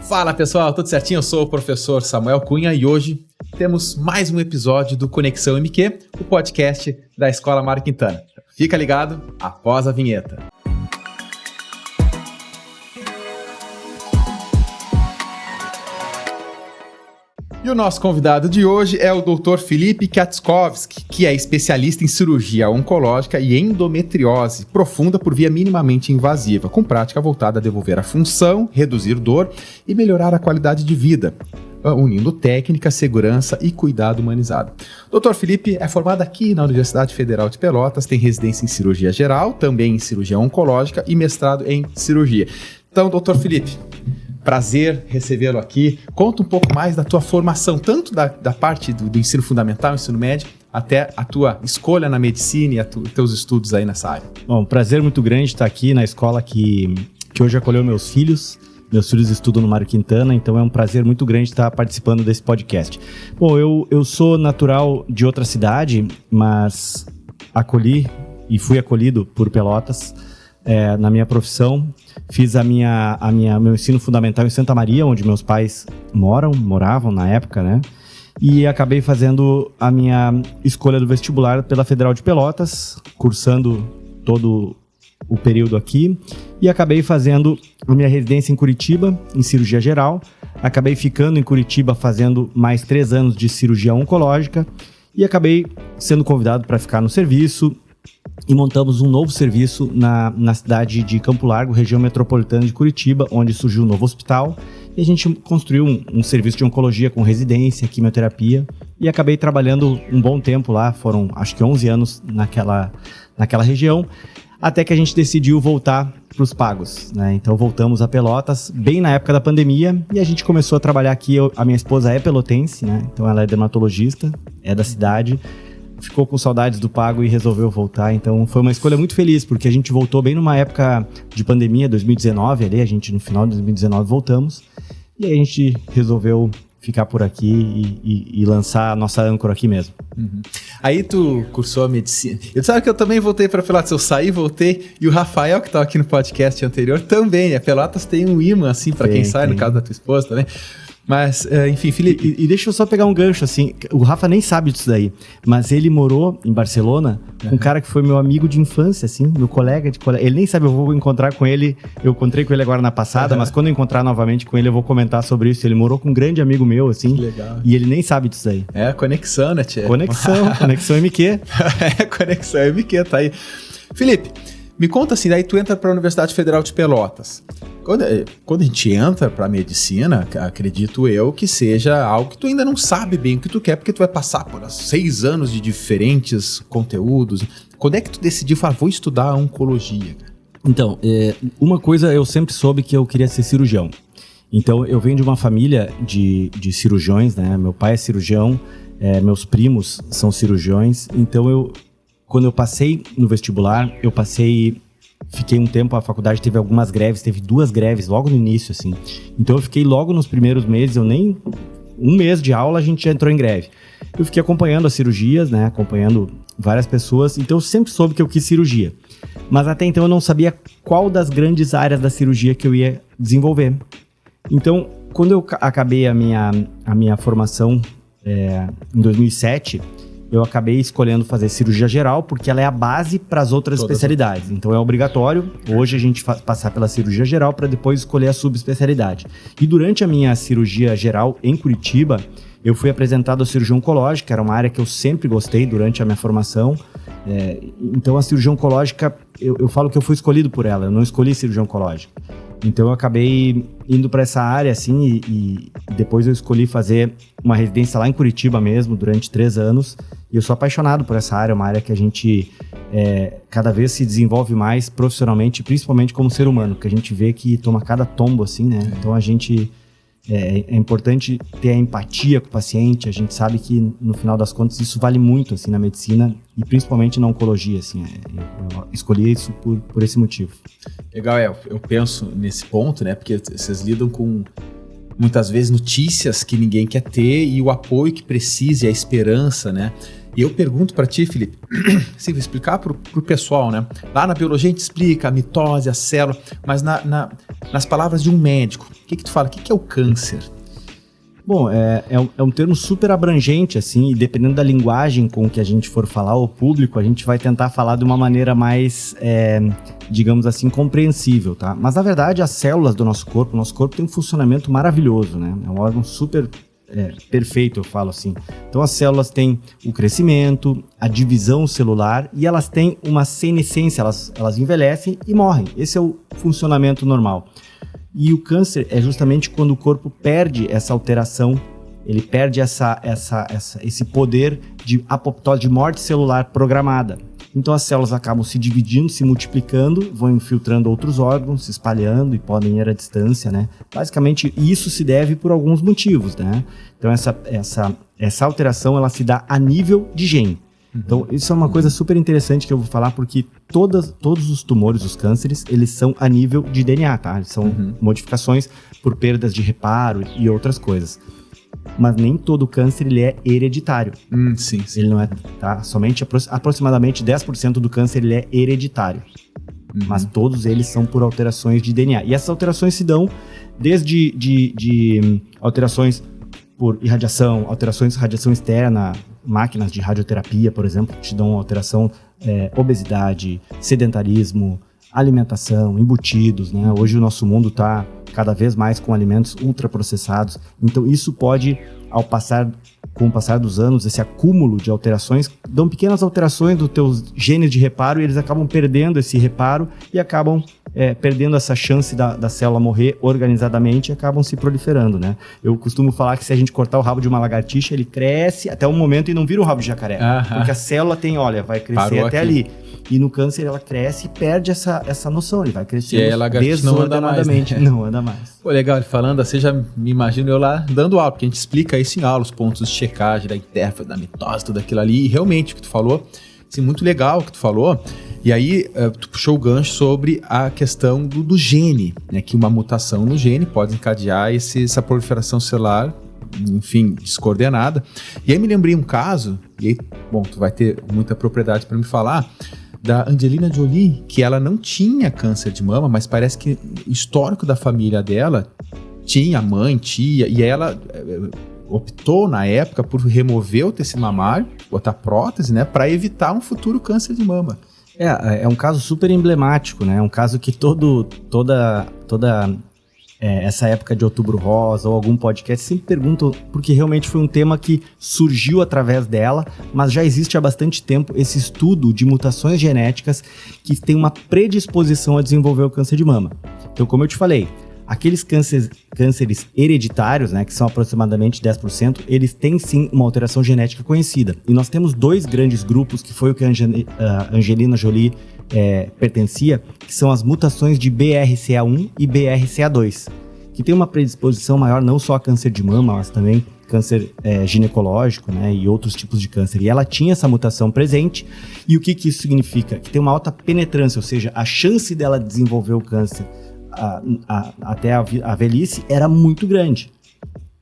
Fala pessoal, tudo certinho? Eu sou o professor Samuel Cunha e hoje temos mais um episódio do Conexão MQ, o podcast da Escola Mário Quintana. Fica ligado após a vinheta. E o nosso convidado de hoje é o Dr. Felipe Katskovski, que é especialista em cirurgia oncológica e endometriose profunda por via minimamente invasiva, com prática voltada a devolver a função, reduzir dor e melhorar a qualidade de vida, unindo técnica, segurança e cuidado humanizado. Dr. Felipe é formado aqui na Universidade Federal de Pelotas, tem residência em cirurgia geral, também em cirurgia oncológica e mestrado em cirurgia. Então, Dr. Felipe, prazer recebê-lo aqui. Conta um pouco mais da tua formação, tanto da parte do ensino fundamental, ensino médio, até a tua escolha na medicina e teus estudos aí nessa área. Bom, prazer muito grande estar aqui na escola que hoje acolheu meus filhos. Meus filhos estudam no Mário Quintana, então é um prazer muito grande estar participando desse podcast. Bom, eu sou natural de outra cidade, mas fui acolhido por Pelotas na minha profissão. Fiz meu ensino fundamental em Santa Maria, onde meus pais moravam na época, né? E acabei fazendo a minha escolha do vestibular pela Federal de Pelotas, cursando todo o período aqui. E acabei fazendo a minha residência em Curitiba, em cirurgia geral. Acabei ficando em Curitiba fazendo mais 3 anos de cirurgia oncológica. E acabei sendo convidado para ficar no serviço. E montamos um novo serviço na cidade de Campo Largo, região metropolitana de Curitiba, onde surgiu um novo hospital. E a gente construiu um serviço de oncologia com residência, quimioterapia. E acabei trabalhando um bom tempo lá, foram acho que 11 anos naquela região, até que a gente decidiu voltar para os pagos, né? Então voltamos a Pelotas, bem na época da pandemia, e a gente começou a trabalhar aqui. A minha esposa é pelotense, né? Então ela é dermatologista, é da cidade. Ficou com saudades do pago e resolveu voltar, então foi uma escolha muito feliz, porque a gente voltou bem numa época de pandemia, 2019 ali, a gente no final de 2019 voltamos, e aí a gente resolveu ficar por aqui e lançar a nossa âncora aqui mesmo. Uhum. Aí tu cursou a medicina. Eu sabe que eu também voltei para Pelotas, eu saí, voltei, e o Rafael, que estava aqui no podcast anterior, também, a Pelotas tem um imã, assim, para quem sai, no caso da tua esposa também. Mas, enfim, Felipe... E deixa eu só pegar um gancho, assim, o Rafa nem sabe disso daí, mas ele morou em Barcelona com um cara que foi meu amigo de infância, assim, meu colega de colégio. Ele nem sabe, eu vou encontrar com ele, eu encontrei com ele agora na passada, mas quando eu encontrar novamente com ele, eu vou comentar sobre isso. Ele morou com um grande amigo meu, assim, que legal. E ele nem sabe disso daí. É, conexão, né, tia? Conexão MQ. Conexão MQ, tá aí. Felipe, me conta assim, daí tu entra para a Universidade Federal de Pelotas. Quando a gente entra para medicina, acredito eu que seja algo que tu ainda não sabe bem o que tu quer, porque tu vai passar por 6 anos de diferentes conteúdos. Quando é que tu decidiu falar, vou estudar oncologia? Então, uma coisa eu sempre soube que eu queria ser cirurgião. Então, eu venho de uma família de cirurgiões, né? Meu pai é cirurgião, meus primos são cirurgiões. Então, quando eu passei no vestibular, fiquei um tempo, a faculdade teve algumas greves, teve 2 greves logo no início, assim. Então eu fiquei logo nos primeiros meses, um mês de aula a gente já entrou em greve. Eu fiquei acompanhando as cirurgias, né, acompanhando várias pessoas, então eu sempre soube que eu quis cirurgia. Mas até então eu não sabia qual das grandes áreas da cirurgia que eu ia desenvolver. Então, quando eu acabei a minha formação em 2007... eu acabei escolhendo fazer cirurgia geral, porque ela é a base para as outras especialidades. Então é obrigatório, hoje a gente passar pela cirurgia geral para depois escolher a subespecialidade. E durante a minha cirurgia geral em Curitiba, eu fui apresentado à cirurgia oncológica, era uma área que eu sempre gostei durante a minha formação. Então a cirurgia oncológica, eu falo que eu fui escolhido por ela, eu não escolhi cirurgia oncológica. Então eu acabei indo para essa área, assim, e depois eu escolhi fazer uma residência lá em Curitiba mesmo, durante 3 anos. E eu sou apaixonado por essa área, uma área que a gente cada vez se desenvolve mais profissionalmente, principalmente como ser humano, que a gente vê que toma cada tombo, assim, né? Então a gente... É importante ter a empatia com o paciente, a gente sabe que no final das contas isso vale muito, assim, na medicina e principalmente na oncologia, assim, eu escolhi isso por esse motivo. Legal, eu penso nesse ponto, né, porque vocês lidam com muitas vezes notícias que ninguém quer ter e o apoio que precisa e a esperança, né, E eu pergunto para ti, Felipe, se vou explicar pro pessoal, né? Lá na biologia a gente explica a mitose, a célula, mas nas palavras de um médico, o que tu fala? O que é o câncer? Bom, é um termo super abrangente, assim, e dependendo da linguagem com que a gente for falar ao público, a gente vai tentar falar de uma maneira mais, digamos assim, compreensível, tá? Mas, na verdade, as células do nosso corpo tem um funcionamento maravilhoso, né? É um órgão super perfeito, eu falo assim. Então, as células têm o crescimento, a divisão celular e elas têm uma senescência, elas envelhecem e morrem. Esse é o funcionamento normal. E o câncer é justamente quando o corpo perde essa alteração, ele perde esse poder de apoptose, de morte celular programada. Então as células acabam se dividindo, se multiplicando, vão infiltrando outros órgãos, se espalhando e podem ir à distância, né? Basicamente, isso se deve por alguns motivos, né? Então essa alteração, ela se dá a nível de gene. Então, isso é uma coisa super interessante que eu vou falar, porque todos os tumores, os cânceres, eles são a nível de DNA, tá? Eles são modificações por perdas de reparo e outras coisas. Mas nem todo câncer, ele é hereditário. Sim. Ele não é, tá? Somente aproximadamente 10% do câncer, ele é hereditário. Mas todos eles são por alterações de DNA. E essas alterações se dão desde de alterações por irradiação, alterações de radiação externa, máquinas de radioterapia, por exemplo, que te dão alteração, obesidade, sedentarismo, alimentação, embutidos, né? Hoje o nosso mundo está cada vez mais com alimentos ultraprocessados. Então isso pode, com o passar dos anos, esse acúmulo de alterações, dão pequenas alterações dos teus genes de reparo e eles acabam perdendo esse reparo e acabam perdendo essa chance da célula morrer organizadamente e acabam se proliferando, né? Eu costumo falar que se a gente cortar o rabo de uma lagartixa, ele cresce até um momento e não vira um rabo de jacaré. Porque a célula vai crescer parou até aqui. Ali. E no câncer ela cresce e perde essa noção, ele vai crescer desordenadamente. Não anda mais. Pô, legal, ele falando assim, já me imagino eu lá dando aula, porque a gente explica isso em aula, os pontos de checagem da intérfase, da mitose, tudo aquilo ali, e realmente o que tu falou, assim, muito legal o que tu falou. E aí, tu puxou o gancho sobre a questão do gene, né? Que uma mutação no gene pode encadear essa proliferação celular, enfim, descoordenada. E aí me lembrei um caso, e aí, bom, tu vai ter muita propriedade para me falar, da Angelina Jolie, que ela não tinha câncer de mama, mas parece que o histórico da família dela tinha mãe, tia, e ela optou na época por remover o tecido mamário, botar prótese, né, para evitar um futuro câncer de mama. É um caso super emblemático, né? É um caso que toda essa época de Outubro Rosa ou algum podcast sempre perguntam, porque realmente foi um tema que surgiu através dela, mas já existe há bastante tempo esse estudo de mutações genéticas que tem uma predisposição a desenvolver o câncer de mama. Então, como eu te falei, aqueles cânceres hereditários, né, que são aproximadamente 10%, eles têm sim uma alteração genética conhecida. E nós temos dois grandes grupos, que foi o que a Angelina Jolie pertencia, que são as mutações de BRCA1 e BRCA2, que tem uma predisposição maior não só a câncer de mama, mas também câncer ginecológico, né, e outros tipos de câncer. E ela tinha essa mutação presente. E o que isso significa? Que tem uma alta penetrância, ou seja, a chance dela desenvolver o câncer até a velhice era muito grande.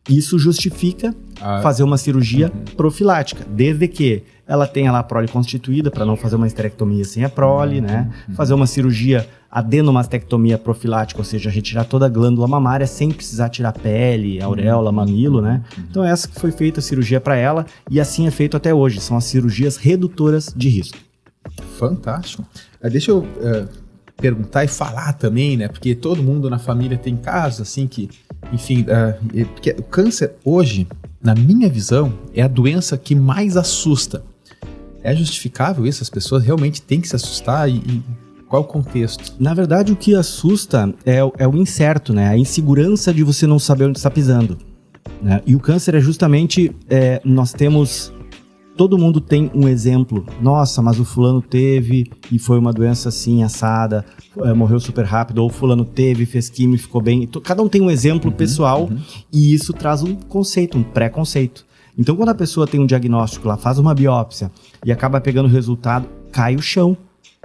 Isso justifica fazer uma cirurgia profilática, desde que ela tenha lá a prole constituída, para não fazer uma esterectomia sem a prole, né? Fazer uma cirurgia adenomastectomia profilática, ou seja, retirar toda a glândula mamária sem precisar tirar pele, auréola, mamilo, né? Então essa que foi feita a cirurgia para ela, e assim é feito até hoje. São as cirurgias redutoras de risco. Fantástico. Deixa eu perguntar e falar também, né? Porque todo mundo na família tem casos assim que, enfim, porque o câncer hoje, na minha visão, é a doença que mais assusta. É justificável isso? As pessoas realmente têm que se assustar? E qual é o contexto? Na verdade, o que assusta é o incerto, né? A insegurança de você não saber onde está pisando, né? E o câncer é justamente, nós temos... Todo mundo tem um exemplo. Nossa, mas o fulano teve e foi uma doença assim, assada, morreu super rápido, ou o fulano teve, fez quimio e ficou bem. Cada um tem um exemplo pessoal e isso traz um conceito, um preconceito. Então, quando a pessoa tem um diagnóstico lá, faz uma biópsia e acaba pegando o resultado, cai o chão.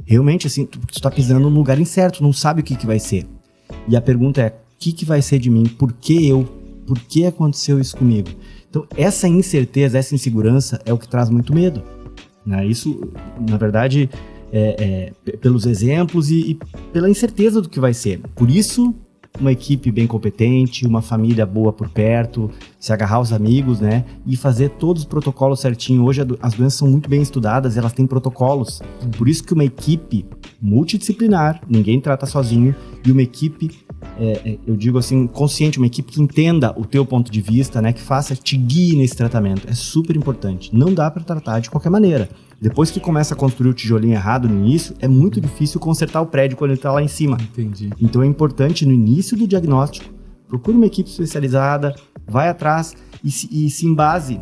Realmente, assim, tu tá pisando no lugar incerto, não sabe o que vai ser. E a pergunta é, o que vai ser de mim? Por que eu? Por que aconteceu isso comigo? Então, essa incerteza, essa insegurança é o que traz muito medo. né? Isso, na verdade, pelos exemplos e pela incerteza do que vai ser. Por isso, uma equipe bem competente, uma família boa por perto, se agarrar aos amigos, né? E fazer todos os protocolos certinho. Hoje as doenças são muito bem estudadas, elas têm protocolos. Por isso que uma equipe multidisciplinar, ninguém trata sozinho, e uma equipe, eu digo assim, consciente, uma equipe que entenda o teu ponto de vista, né? Que te guie nesse tratamento. É super importante. Não dá para tratar de qualquer maneira. Depois que começa a construir o tijolinho errado no início, é muito difícil consertar o prédio quando ele está lá em cima. Entendi. Então é importante, no início do diagnóstico, procure uma equipe especializada, vai atrás e se embase,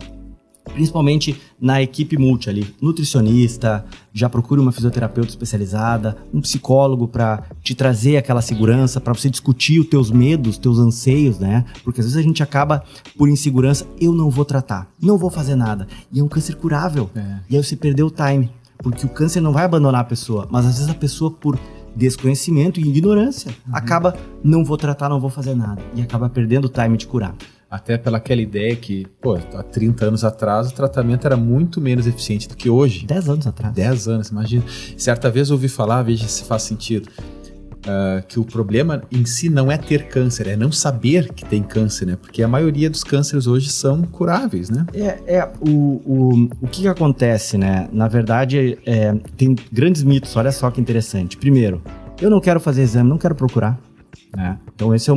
principalmente na equipe multi ali, nutricionista, já procure uma fisioterapeuta especializada, um psicólogo para te trazer aquela segurança, para você discutir os teus medos, teus anseios, né? Porque às vezes a gente acaba por insegurança, eu não vou tratar, não vou fazer nada. E é um câncer curável. E aí você perdeu o time, porque o câncer não vai abandonar a pessoa, mas às vezes a pessoa por desconhecimento e ignorância acaba, não vou tratar, não vou fazer nada. E acaba perdendo o time de curar. Até pelaquela ideia que, há 30 anos atrás o tratamento era muito menos eficiente do que hoje. 10 anos atrás. 10 anos, imagina. Certa vez eu ouvi falar, veja se faz sentido, que o problema em si não é ter câncer, é não saber que tem câncer, né? Porque a maioria dos cânceres hoje são curáveis, né? O que acontece, né? Na verdade, tem grandes mitos, olha só que interessante. Primeiro, eu não quero fazer exame, não quero procurar. Então esse é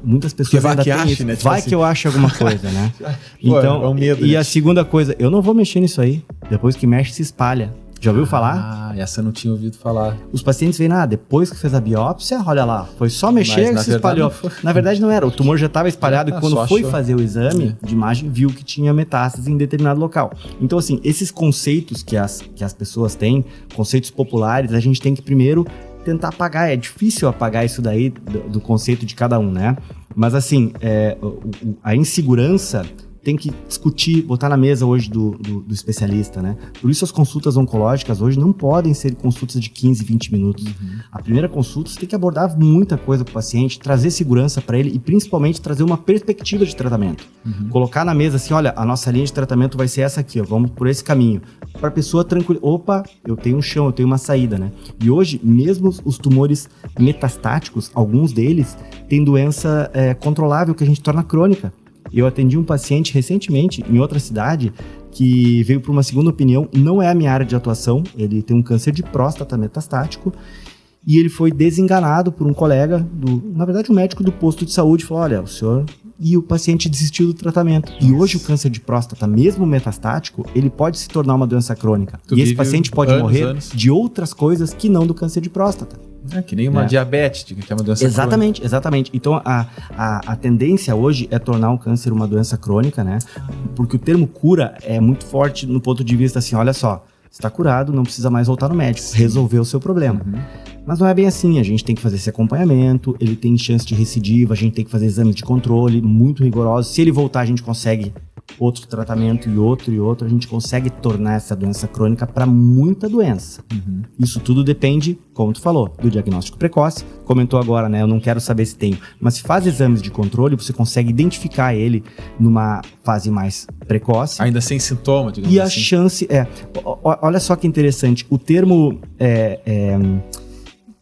muitas pessoas ainda têm isso. Né? Vai que eu acho alguma coisa, né? Então, é um medo, e a segunda coisa, eu não vou mexer nisso aí. Depois que mexe, se espalha. Já ouviu falar? Essa eu não tinha ouvido falar. Os pacientes veem, depois que fez a biópsia, olha lá, foi só mexer que se espalhou. Na verdade não era, o tumor já estava espalhado e quando foi fazer o exame de imagem, viu que tinha metástase em determinado local. Então assim, esses conceitos que as pessoas têm, conceitos populares, a gente tem que primeiro tentar apagar. É difícil apagar isso daí do conceito de cada um, né? Mas assim, a insegurança tem que discutir, botar na mesa hoje do especialista, né? Por isso as consultas oncológicas hoje não podem ser consultas de 15, 20 minutos. A primeira consulta você tem que abordar muita coisa com o paciente, trazer segurança para ele e principalmente trazer uma perspectiva de tratamento. Colocar na mesa assim, olha, a nossa linha de tratamento vai ser essa aqui, ó, vamos por esse caminho. Para a pessoa tranquila, opa, eu tenho um chão, eu tenho uma saída, né? E hoje, mesmo os tumores metastáticos, alguns deles têm doença controlável que a gente torna crônica. Eu atendi um paciente recentemente em outra cidade que veio para uma segunda opinião, não é a minha área de atuação, ele tem um câncer de próstata metastático e ele foi desenganado por um colega, na verdade um médico do posto de saúde, falou, olha, o senhor... E o paciente desistiu do tratamento. E hoje o câncer de próstata, mesmo metastático, ele pode se tornar uma doença crônica. E esse paciente pode morrer de outras coisas que não do câncer de próstata. Que nem uma diabetes, que é uma doença crônica. Exatamente. Então, a tendência hoje é tornar um câncer uma doença crônica, né? Porque o termo cura é muito forte no ponto de vista assim, olha só, está curado, não precisa mais voltar no médico, resolveu o seu problema. Mas não é bem assim, a gente tem que fazer esse acompanhamento, ele tem chance de recidiva, a gente tem que fazer exames de controle muito rigorosos. Se ele voltar, a gente consegue outro tratamento e outro, a gente consegue tornar essa doença crônica para muita doença. Isso tudo depende, como tu falou, do diagnóstico precoce. Comentou agora, né? Eu não quero saber se tenho. Mas se faz exames de controle, você consegue identificar ele numa fase mais precoce. Ainda sem sintoma, digamos assim. E a chance olha só que interessante, o termo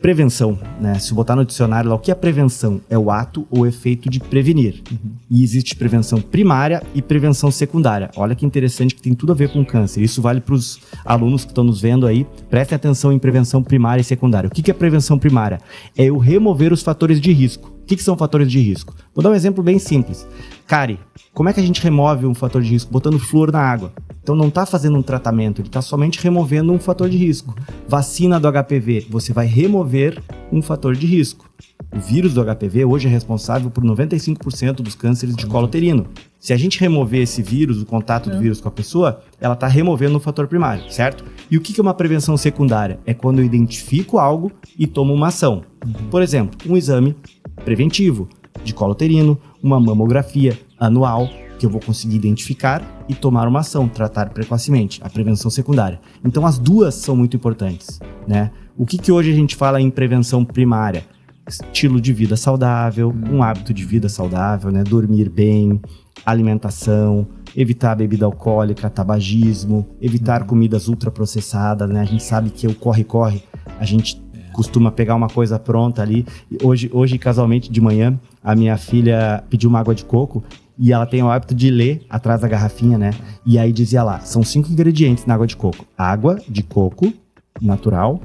prevenção, né? Se botar no dicionário lá, o que é prevenção? É o ato ou efeito de prevenir. E existe prevenção primária e prevenção secundária. Olha que interessante, que tem tudo a ver com câncer. Isso vale para os alunos que estão nos vendo aí. Prestem atenção em prevenção primária e secundária. O que é prevenção primária? É eu remover os fatores de risco. O que são fatores de risco? Vou dar um exemplo bem simples. Cárie. Como é que a gente remove um fator de risco? Botando flúor na água. Então não está fazendo um tratamento, ele está somente removendo um fator de risco. Vacina do HPV, você vai remover um fator de risco. O vírus do HPV hoje é responsável por 95% dos cânceres de colo uterino. Se a gente remover esse vírus, o contato do vírus com a pessoa, ela está removendo um fator primário, certo? E o que é uma prevenção secundária? É quando eu identifico algo e tomo uma ação. Por exemplo, um exame preventivo de colo uterino, uma mamografia anual, que eu vou conseguir identificar e tomar uma ação, tratar precocemente, a prevenção secundária. Então as duas são muito importantes, né? O que hoje a gente fala em prevenção primária? Estilo de vida saudável, um hábito de vida saudável, né? Dormir bem, alimentação, evitar bebida alcoólica, tabagismo, evitar comidas ultraprocessadas, né? A gente sabe que o corre-corre, a gente costuma pegar uma coisa pronta ali. Hoje, casualmente, de manhã, a minha filha pediu uma água de coco e ela tem o hábito de ler atrás da garrafinha, né? E aí dizia lá, são 5 ingredientes na água de coco. Água de coco natural,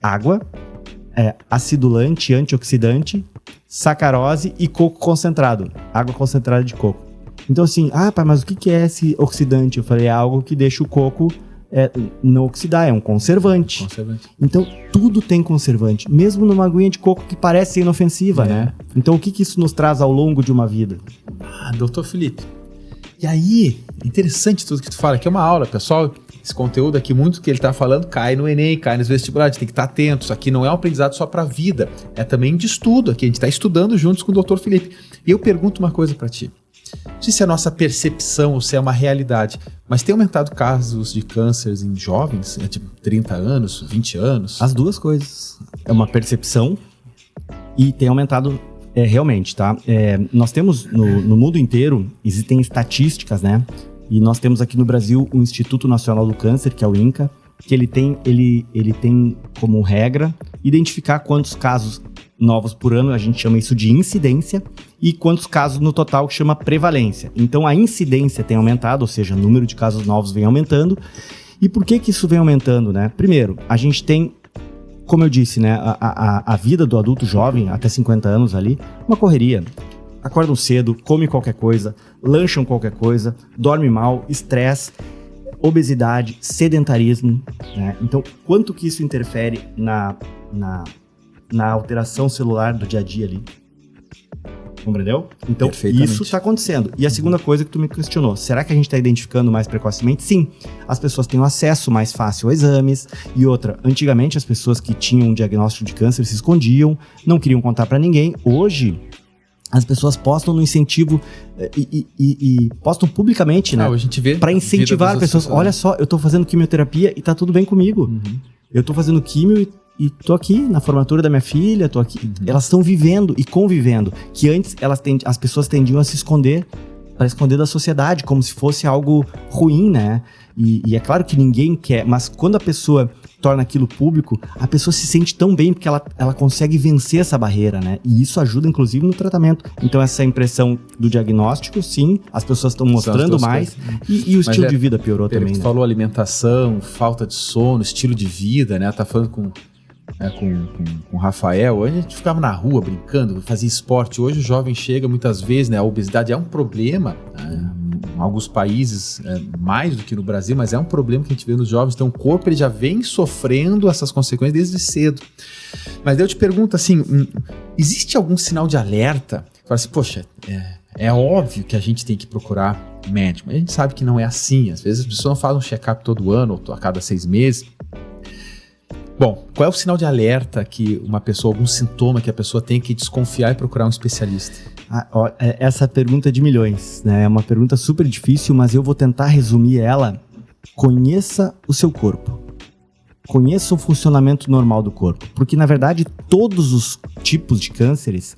água, acidulante, antioxidante, sacarose e coco concentrado. Água concentrada de coco. Então assim, pai, mas o que é esse oxidante? Eu falei, é algo que deixa o coco não oxidar, é um conservante. Então tudo tem conservante, mesmo numa aguinha de coco que parece ser inofensiva, né? Então o que isso nos traz ao longo de uma vida? Doutor Felipe, e aí, interessante tudo que tu fala, aqui é uma aula, pessoal. Esse conteúdo aqui, muito que ele está falando, cai no Enem, cai nos vestibulares, tem que estar atento. Isso aqui não é um aprendizado só para a vida, é também de estudo. Aqui a gente está estudando juntos com o Dr. Felipe. E eu pergunto uma coisa para ti. Não sei se é a nossa percepção ou se é uma realidade, mas tem aumentado casos de cânceres em jovens, tipo 30 anos, 20 anos? As duas coisas. É uma percepção e tem aumentado realmente, tá? Nós temos no mundo inteiro, existem estatísticas, né? E nós temos aqui no Brasil o Instituto Nacional do Câncer, que é o INCA, que ele tem como regra identificar quantos casos novos por ano, a gente chama isso de incidência, e quantos casos no total, que chama prevalência. Então a incidência tem aumentado, ou seja, o número de casos novos vem aumentando. E por que isso vem aumentando, né? Primeiro, a gente tem, como eu disse, né, a vida do adulto jovem, até 50 anos ali, uma correria. Acordam cedo, comem qualquer coisa, lancham qualquer coisa, dormem mal, estresse, obesidade, sedentarismo, né? Então, quanto que isso interfere na alteração celular do dia a dia ali? Compreendeu? Então, isso está acontecendo. E a segunda coisa que tu me questionou, será que a gente está identificando mais precocemente? Sim, as pessoas têm um acesso mais fácil a exames. E outra, antigamente as pessoas que tinham um diagnóstico de câncer se escondiam, não queriam contar para ninguém. Hoje, as pessoas postam no incentivo e postam publicamente, né? A gente vê para incentivar as pessoas. Olha só, eu tô fazendo quimioterapia e tá tudo bem comigo. Eu tô fazendo quimio e tô aqui na formatura da minha filha, tô aqui. Elas estão vivendo e convivendo. Que antes as pessoas tendiam a se esconder, para esconder da sociedade, como se fosse algo ruim, né? E é claro que ninguém quer, mas quando a pessoa torna aquilo público, a pessoa se sente tão bem porque ela consegue vencer essa barreira, né? E isso ajuda, inclusive, no tratamento. Então, essa impressão do diagnóstico, sim, as pessos estão mostrando mais. E o estilo de vida piorou também, né? Tu falou alimentação, falta de sono, estilo de vida, né? Tá falando com o Rafael. Hoje a gente ficava na rua brincando, fazia esporte. Hoje o jovem chega muitas vezes, né? A obesidade é um problema, em alguns países, mais do que no Brasil, mas é um problema que a gente vê nos jovens. Então o corpo ele já vem sofrendo essas consequências desde cedo. Mas eu te pergunto assim, existe algum sinal de alerta? Fala assim, poxa, é óbvio que a gente tem que procurar médico, mas a gente sabe que não é assim. Às vezes as pessoas não fazem um check-up todo ano ou a cada 6 meses. Bom, qual é o sinal de alerta que uma pessoa, algum sintoma que a pessoa tem que desconfiar e procurar um especialista? Essa pergunta é de milhões, né? É uma pergunta super difícil, mas eu vou tentar resumir ela. Conheça o seu corpo. Conheça o funcionamento normal do corpo. Porque, na verdade, todos os tipos de cânceres,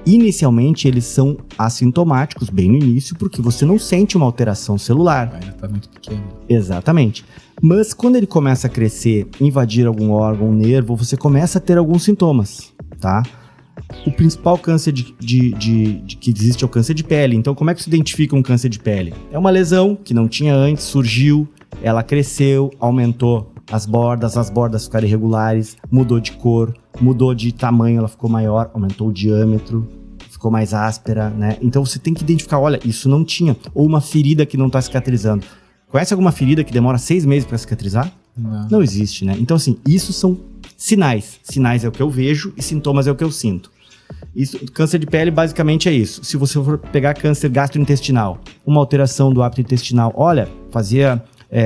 inicialmente, eles são assintomáticos, bem no início, porque você não sente uma alteração celular. Ainda está muito pequeno. Exatamente. Mas quando ele começa a crescer, invadir algum órgão, um nervo, você começa a ter alguns sintomas, tá? O principal câncer que existe é o câncer de pele. Então, como é que se identifica um câncer de pele? É uma lesão que não tinha antes, surgiu, ela cresceu, aumentou as bordas ficaram irregulares, mudou de cor, mudou de tamanho, ela ficou maior, aumentou o diâmetro, ficou mais áspera, né? Então, você tem que identificar, olha, isso não tinha. Ou uma ferida que não está cicatrizando. Conhece alguma ferida que demora 6 meses para cicatrizar? Não existe, né? Então, assim, isso são sinais. Sinais é o que eu vejo e sintomas é o que eu sinto. Câncer de pele basicamente é isso. Se você for pegar câncer gastrointestinal, uma alteração do hábito intestinal, olha, fazia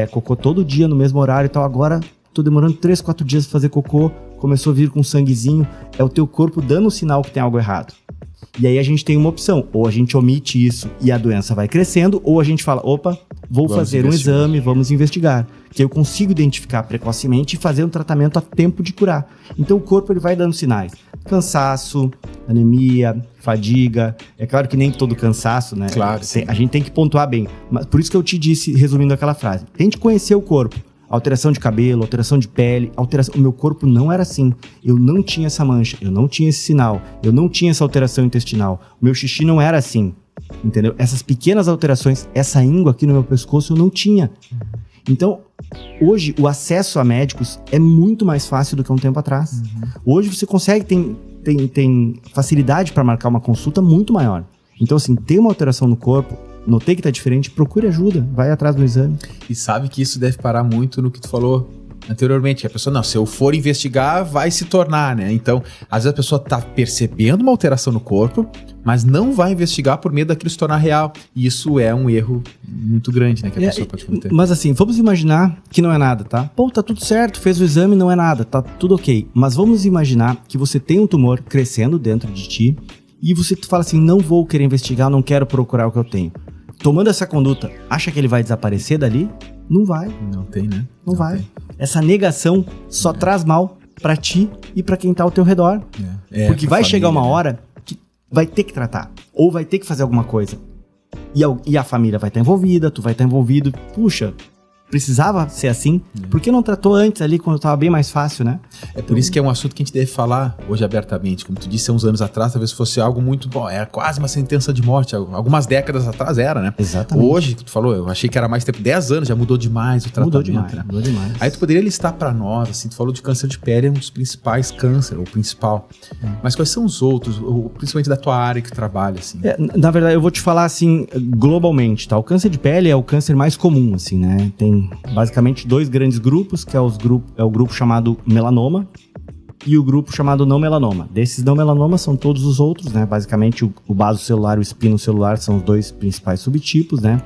cocô todo dia no mesmo horário e tal, agora tô demorando 3, 4 dias para fazer cocô, começou a vir com sanguezinho, é o teu corpo dando um sinal que tem algo errado. E aí a gente tem uma opção, ou a gente omite isso e a doença vai crescendo, ou a gente fala, opa, vamos fazer um exame, vamos investigar. Que eu consigo identificar precocemente e fazer um tratamento a tempo de curar. Então o corpo ele vai dando sinais. cansaço, anemia, fadiga. É claro que nem todo cansaço, né? Claro. A gente tem que pontuar bem. Mas por isso que eu te disse, resumindo aquela frase, tente conhecer o corpo. Alteração de cabelo, alteração de pele, alteração... O meu corpo não era assim. Eu não tinha essa mancha, eu não tinha esse sinal, eu não tinha essa alteração intestinal. O meu xixi não era assim, entendeu? Essas pequenas alterações, essa íngua aqui no meu pescoço eu não tinha. Então, hoje, o acesso a médicos é muito mais fácil do que um tempo atrás. Hoje você consegue, tem facilidade para marcar uma consulta muito maior. Então, assim, tem uma alteração no corpo, notei que tá diferente, procure ajuda, vai atrás do exame. E sabe que isso deve parar muito no que tu falou anteriormente. A pessoa, não, se eu for investigar, vai se tornar, né? Então, às vezes a pessoa tá percebendo uma alteração no corpo, mas não vai investigar por medo daquilo se tornar real. E isso é um erro muito grande, né? Que a pessoa pode cometer. Mas assim, vamos imaginar que não é nada, tá? Pô, tá tudo certo, fez o exame, não é nada, tá tudo ok. Mas vamos imaginar que você tem um tumor crescendo dentro de ti e você fala assim, não vou querer investigar, não quero procurar o que eu tenho. Tomando essa conduta, acha que ele vai desaparecer dali? Não vai. Não tem, né? Não vai. Tem. Essa negação só traz mal pra ti e pra quem tá ao teu redor. Porque vai chegar uma hora que vai ter que tratar. Ou vai ter que fazer alguma coisa. E a família vai estar envolvida, tu vai estar envolvido. Puxa, precisava ser assim? Por que não tratou antes ali, quando tava bem mais fácil, né? É por isso que é um assunto que a gente deve falar hoje abertamente. Como tu disse, há uns anos atrás, talvez fosse algo muito... Bom, era quase uma sentença de morte. Algumas décadas atrás era, né? Exatamente. Hoje, que tu falou, eu achei que era mais tempo. 10 anos, já mudou demais o tratamento. Mudou demais. Aí tu poderia listar pra nós, assim, tu falou de câncer de pele, é um dos principais câncer, o principal. Mas quais são os outros, principalmente da tua área que tu trabalha, assim? Na verdade, eu vou te falar, assim, globalmente, tá? O câncer de pele é o câncer mais comum, assim, né? Tem basicamente 2 grandes grupos, que é o grupo chamado melanoma e o grupo chamado não melanoma. Desses não melanoma são todos os outros, né? Basicamente o basocelular e o espinocelular são os 2 principais subtipos, né?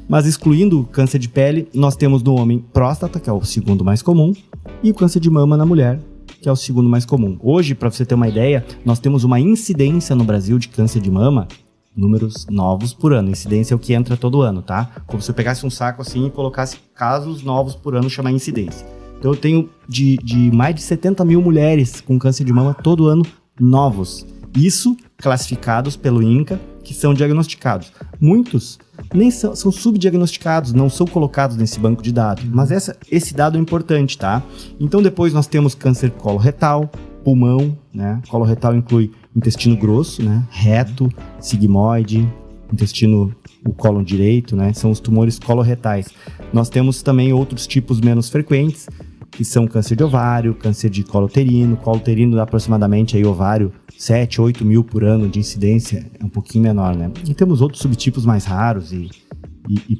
Mas excluindo o câncer de pele, nós temos no homem próstata, que é o segundo mais comum, e o câncer de mama na mulher, que é o segundo mais comum. Hoje, para você ter uma ideia, nós temos uma incidência no Brasil de câncer de mama, números novos por ano. Incidência é o que entra todo ano, tá? Como se eu pegasse um saco assim e colocasse casos novos por ano, chamar incidência. Então eu tenho de mais de 70 mil mulheres com câncer de mama todo ano novos. Isso classificados pelo INCA, que são diagnosticados. Muitos nem são subdiagnosticados, não são colocados nesse banco de dados. Mas esse dado é importante, tá? Então depois nós temos câncer coloretal, pulmão, né? Coloretal inclui intestino grosso, né? Reto, sigmoide, intestino, o cólon direito, né? São os tumores coloretais. Nós temos também outros tipos menos frequentes, que são câncer de ovário, câncer de colo uterino dá aproximadamente aí ovário 7, 8 mil por ano de incidência, é um pouquinho menor, né? E temos outros subtipos mais raros e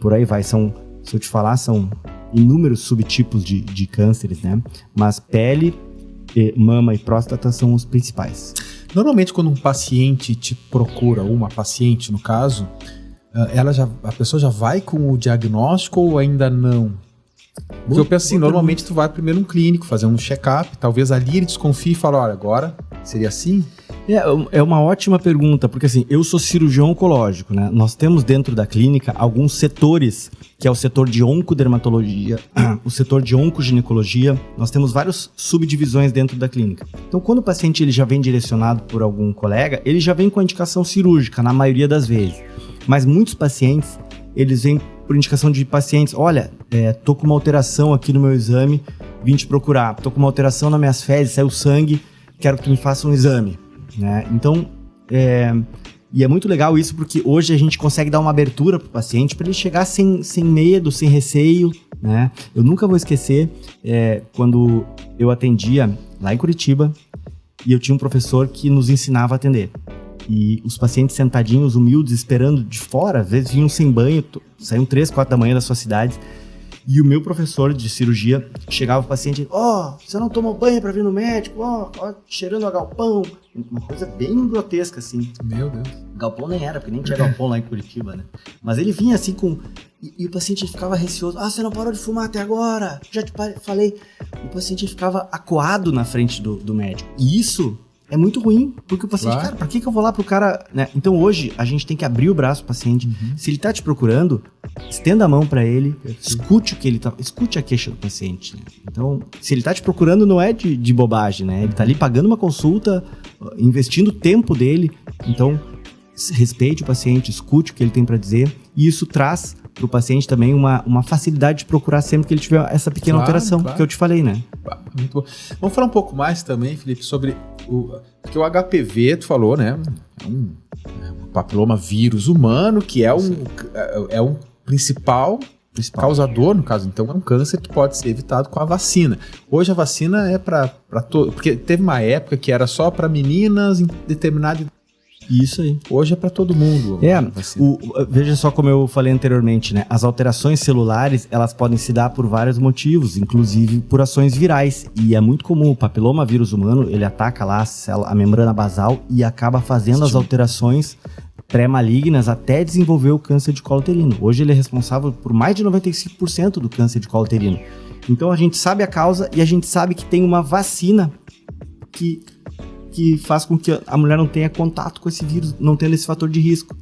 por aí vai. Se eu te falar, são inúmeros subtipos de cânceres, né? Mas pele, mama e próstata são os principais. Normalmente, quando um paciente te procura, ou uma paciente, no caso, a pessoa já vai com o diagnóstico ou ainda não? Porque eu penso assim, normalmente tu vai primeiro num clínico, fazer um check-up, talvez ali ele desconfie e fala, olha, agora seria assim? É uma ótima pergunta, porque assim, eu sou cirurgião oncológico, né? Nós temos dentro da clínica alguns setores, que é o setor de oncodermatologia, o setor de oncoginecologia, nós temos várias subdivisões dentro da clínica. Então, quando o paciente ele já vem direcionado por algum colega, ele já vem com a indicação cirúrgica, na maioria das vezes. Mas muitos pacientes, eles vêm por indicação de pacientes, olha, tô com uma alteração aqui no meu exame, vim te procurar, tô com uma alteração nas minhas fezes, saiu sangue, quero que tu me faça um exame. Né? Então, e é muito legal isso porque hoje a gente consegue dar uma abertura para o paciente para ele chegar sem medo, sem receio, né? Eu nunca vou esquecer quando eu atendia lá em Curitiba e eu tinha um professor que nos ensinava a atender. E os pacientes sentadinhos, humildes, esperando de fora, às vezes vinham sem banho, saíam 3, 4 da manhã das suas cidades. E o meu professor de cirurgia chegava o paciente, você não tomou banho pra vir no médico, cheirando a galpão. Uma coisa bem grotesca, assim. Meu Deus. Galpão nem era, porque nem tinha galpão lá em Curitiba, né? Mas ele vinha assim com... E o paciente ficava receoso. Você não parou de fumar até agora? Já te falei. O paciente ficava acuado na frente do médico. E isso é muito ruim, porque o paciente, cara, pra que eu vou lá pro cara... Né? Então hoje a gente tem que abrir o braço pro paciente. Se ele tá te procurando, estenda a mão para ele, escute a queixa do paciente. Né? Então, se ele tá te procurando, não é de bobagem, né? Ele tá ali pagando uma consulta, investindo o tempo dele. Então, respeite o paciente, escute o que ele tem para dizer, e isso traz para o paciente também uma facilidade de procurar sempre que ele tiver essa pequena alteração que eu te falei, né? Muito bom. Vamos falar um pouco mais também, Felipe, sobre porque o HPV, tu falou, né? É um papiloma vírus humano, que é um principal causador, no caso. Então, é um câncer que pode ser evitado com a vacina. Hoje a vacina é para todo, porque teve uma época que era só para meninas em determinado. Isso aí. Hoje é para todo mundo. Veja só como eu falei anteriormente, né? As alterações celulares, elas podem se dar por vários motivos, inclusive por ações virais. E é muito comum, o papiloma vírus humano, ele ataca lá a membrana basal e acaba fazendo as alterações pré-malignas até desenvolver o câncer de colo uterino. Hoje ele é responsável por mais de 95% do câncer de colo uterino. Então a gente sabe a causa e a gente sabe que tem uma vacina que faz com que a mulher não tenha contato com esse vírus, não tendo esse fator de risco.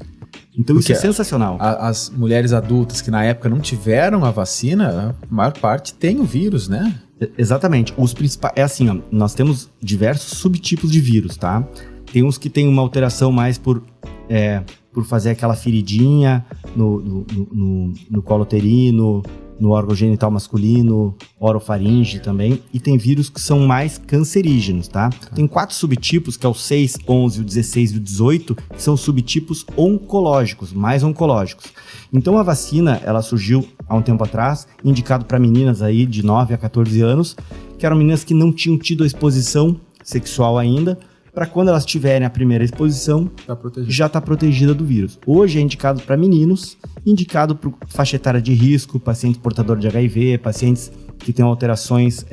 Então porque isso é sensacional. As mulheres adultas que na época não tiveram a vacina, a maior parte tem o vírus, né? Exatamente. Os principais, é assim, ó, nós temos diversos subtipos de vírus, tá? Tem uns que tem uma alteração mais por fazer aquela feridinha no colo uterino, no órgão genital masculino, orofaringe também, e tem vírus que são mais cancerígenos, tá? Tem 4 subtipos, que é o 6, 11, o 16 e o 18, que são subtipos oncológicos, mais oncológicos. Então a vacina, ela surgiu há um tempo atrás, indicado para meninas aí de 9 a 14 anos, que eram meninas que não tinham tido a exposição sexual ainda, para quando elas tiverem a primeira exposição, já está protegida do vírus. Hoje é indicado para meninos, indicado para faixa etária de risco, pacientes portadores de HIV, pacientes que têm alterações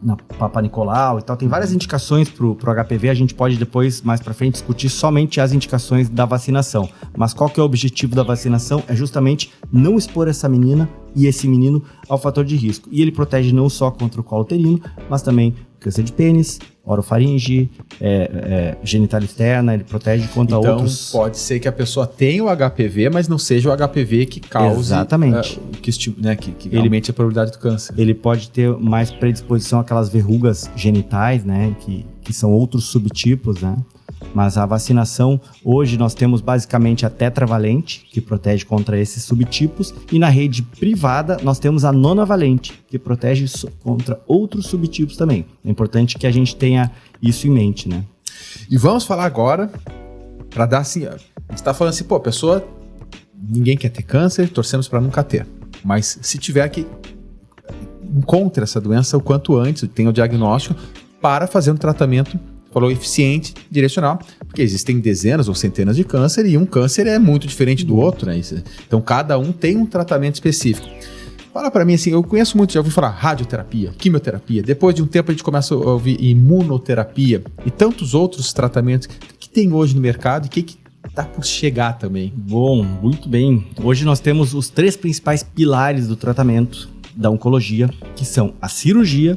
na Papa Nicolau e tal. Tem várias indicações pro HPV, a gente pode depois, mais para frente, discutir somente as indicações da vacinação. Mas qual que é o objetivo da vacinação? É justamente não expor essa menina e esse menino ao fator de risco. E ele protege não só contra o colo uterino, mas também câncer de pênis, orofaringe, genital externa, ele protege contra outros... Então, pode ser que a pessoa tenha o HPV, mas não seja o HPV que cause... Exatamente. Que aumente a probabilidade do câncer. Ele pode ter mais predisposição àquelas verrugas genitais, né? Que são outros subtipos, né? Mas a vacinação, hoje nós temos basicamente a tetravalente, que protege contra esses subtipos, e na rede privada nós temos a nonavalente, que protege contra outros subtipos também. É importante que a gente tenha isso em mente, né? E vamos falar agora, para dar assim, a gente tá falando assim, a pessoa, ninguém quer ter câncer, torcemos para nunca ter. Mas se tiver que encontre essa doença o quanto antes, tenha o diagnóstico, para fazer um tratamento eficiente, direcional, porque existem dezenas ou centenas de câncer e um câncer é muito diferente do outro, né? Então cada um tem um tratamento específico. Fala pra mim assim, eu conheço muito, já ouvi falar radioterapia, quimioterapia, depois de um tempo a gente começa a ouvir imunoterapia e tantos outros tratamentos que tem hoje no mercado e que tá por chegar também. Bom, muito bem. Hoje nós temos os 3 principais pilares do tratamento da oncologia, que são a cirurgia,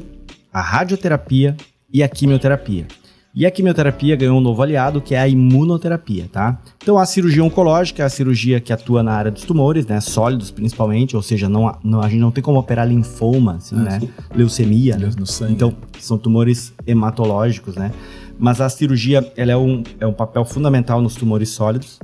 a radioterapia e a quimioterapia. E a quimioterapia ganhou um novo aliado, que é a imunoterapia, tá? Então, a cirurgia oncológica é a cirurgia que atua na área dos tumores, né? Sólidos, principalmente, ou seja, a gente não tem como operar linfoma, assim, né? Leucemia, né? No sangue. Então, são tumores hematológicos, né? Mas a cirurgia, ela é um papel fundamental nos tumores sólidos.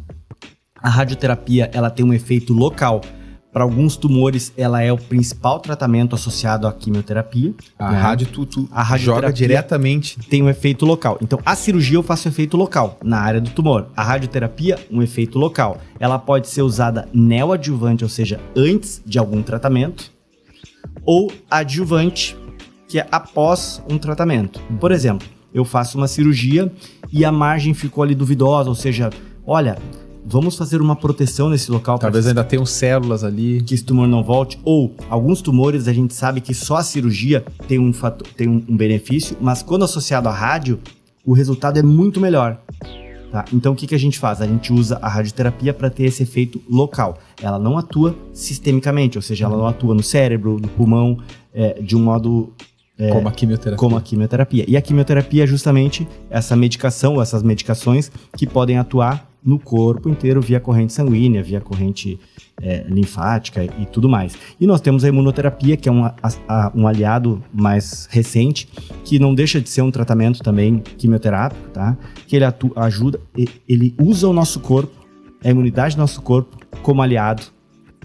A radioterapia, ela tem um efeito local. Para alguns tumores, ela é o principal tratamento associado à quimioterapia. A radioterapia joga diretamente. Tem um efeito local. Então, a cirurgia eu faço efeito local, na área do tumor. A radioterapia, um efeito local. Ela pode ser usada neoadjuvante, ou seja, antes de algum tratamento, ou adjuvante, que é após um tratamento. Por exemplo, eu faço uma cirurgia e a margem ficou ali duvidosa, ou seja, olha... Vamos fazer uma proteção nesse local. Talvez ainda tenham células ali. Que esse tumor não volte. Ou, alguns tumores a gente sabe que só a cirurgia tem um benefício, mas quando associado à rádio, o resultado é muito melhor. Tá? Então, o que a gente faz? A gente usa a radioterapia para ter esse efeito local. Ela não atua sistemicamente, ou seja, ela não atua no cérebro, no pulmão, de um modo... Como a quimioterapia. E a quimioterapia é justamente essa medicação, essas medicações que podem atuar no corpo inteiro via corrente sanguínea, via corrente linfática e tudo mais. E nós temos a imunoterapia, que é um aliado mais recente, que não deixa de ser um tratamento também quimioterápico, tá? Que ele ajuda, ele usa o nosso corpo, a imunidade do nosso corpo como aliado.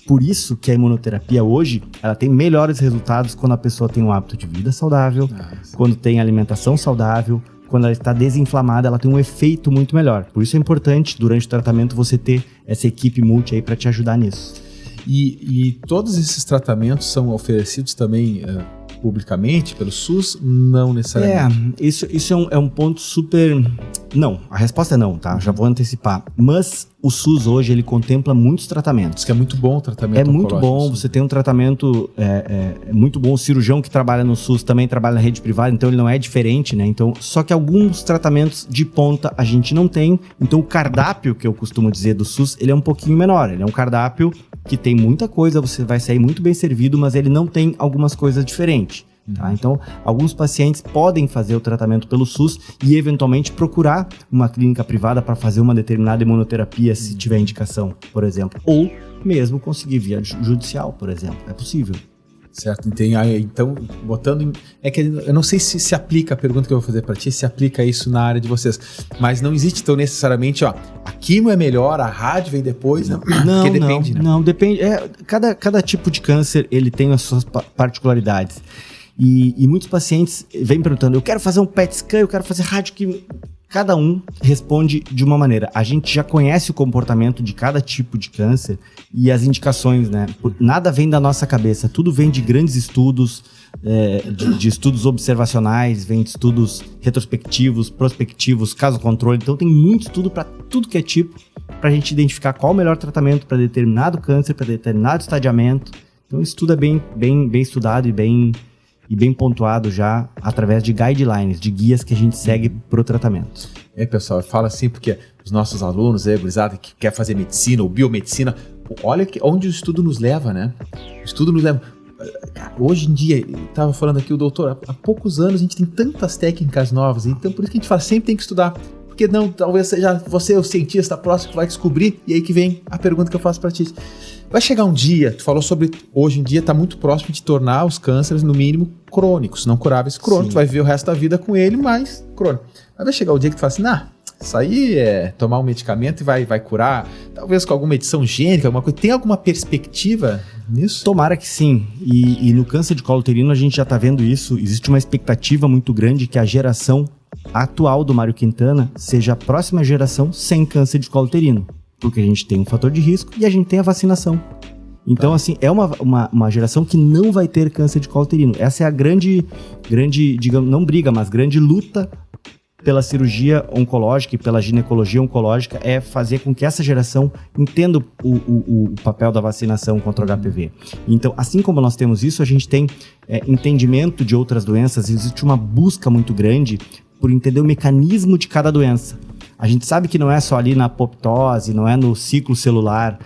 Por isso que a imunoterapia hoje, ela tem melhores resultados quando a pessoa tem um hábito de vida saudável, quando tem alimentação saudável, quando ela está desinflamada, ela tem um efeito muito melhor. Por isso é importante, durante o tratamento, você ter essa equipe multi aí para te ajudar nisso. E todos esses tratamentos são oferecidos também publicamente pelo SUS? Não necessariamente. Isso é um ponto super... Não, a resposta é não, tá? Já vou antecipar. Mas o SUS hoje, ele contempla muitos tratamentos. Diz que é muito bom o tratamento oncológico. É muito bom, você tem um tratamento muito bom. O cirurgião que trabalha no SUS também trabalha na rede privada, então ele não é diferente, né? Então, só que alguns tratamentos de ponta a gente não tem. Então, o cardápio, que eu costumo dizer do SUS, ele é um pouquinho menor. Ele é um cardápio que tem muita coisa, você vai sair muito bem servido, mas ele não tem algumas coisas diferentes. Tá? Então, alguns pacientes podem fazer o tratamento pelo SUS e eventualmente procurar uma clínica privada para fazer uma determinada imunoterapia, se tiver indicação, por exemplo. Ou mesmo conseguir via judicial, por exemplo. É possível. Certo, então, botando... É que eu não sei se aplica a pergunta que eu vou fazer para ti, se aplica isso na área de vocês. Mas não existe, então, necessariamente, a quimio é melhor, a rádio vem depois, né? Porque depende, né? Não, depende. Cada tipo de câncer, ele tem as suas particularidades. E muitos pacientes vêm perguntando, eu quero fazer um PET scan, eu quero fazer radioquimio. Cada um responde de uma maneira. A gente já conhece o comportamento de cada tipo de câncer e as indicações, né? Nada vem da nossa cabeça, tudo vem de grandes estudos, de estudos observacionais, vem de estudos retrospectivos, prospectivos, caso controle. Então tem muito estudo para tudo que é tipo, para a gente identificar qual o melhor tratamento para determinado câncer, para determinado estadiamento. Então isso tudo é bem estudado e bem pontuado já através de guidelines, de guias que a gente segue pro tratamento. Pessoal, fala assim porque os nossos alunos, gurizada, que quer fazer medicina ou biomedicina, olha onde o estudo nos leva, né? O estudo nos leva... Hoje em dia, estava falando aqui o doutor, há poucos anos a gente tem tantas técnicas novas, então por isso que a gente fala, sempre tem que estudar. Porque não, talvez seja você o cientista próximo que vai descobrir, e aí que vem a pergunta que eu faço para ti. Vai chegar um dia, tu falou sobre, hoje em dia está muito próximo de tornar os cânceres, no mínimo, crônicos, não curáveis crônicos. Tu vai viver o resto da vida com ele, mas crônico. Mas vai chegar o dia que tu fala assim, isso aí é tomar um medicamento e vai curar, talvez com alguma edição gênica, alguma coisa. Tem alguma perspectiva nisso? Tomara que sim. E no câncer de colo uterino a gente já está vendo isso. Existe uma expectativa muito grande que a geração atual do Mário Quintana seja a próxima geração sem câncer de colo uterino. Porque a gente tem um fator de risco e a gente tem a vacinação. Então, assim, é uma geração que não vai ter câncer de colo uterino. Essa é a grande, digamos, não briga, mas grande luta pela cirurgia oncológica e pela ginecologia oncológica, é fazer com que essa geração entenda o papel da vacinação contra o HPV. Então, assim como nós temos isso, a gente tem entendimento de outras doenças, existe uma busca muito grande por entender o mecanismo de cada doença. A gente sabe que não é só ali na apoptose, não é no ciclo celular.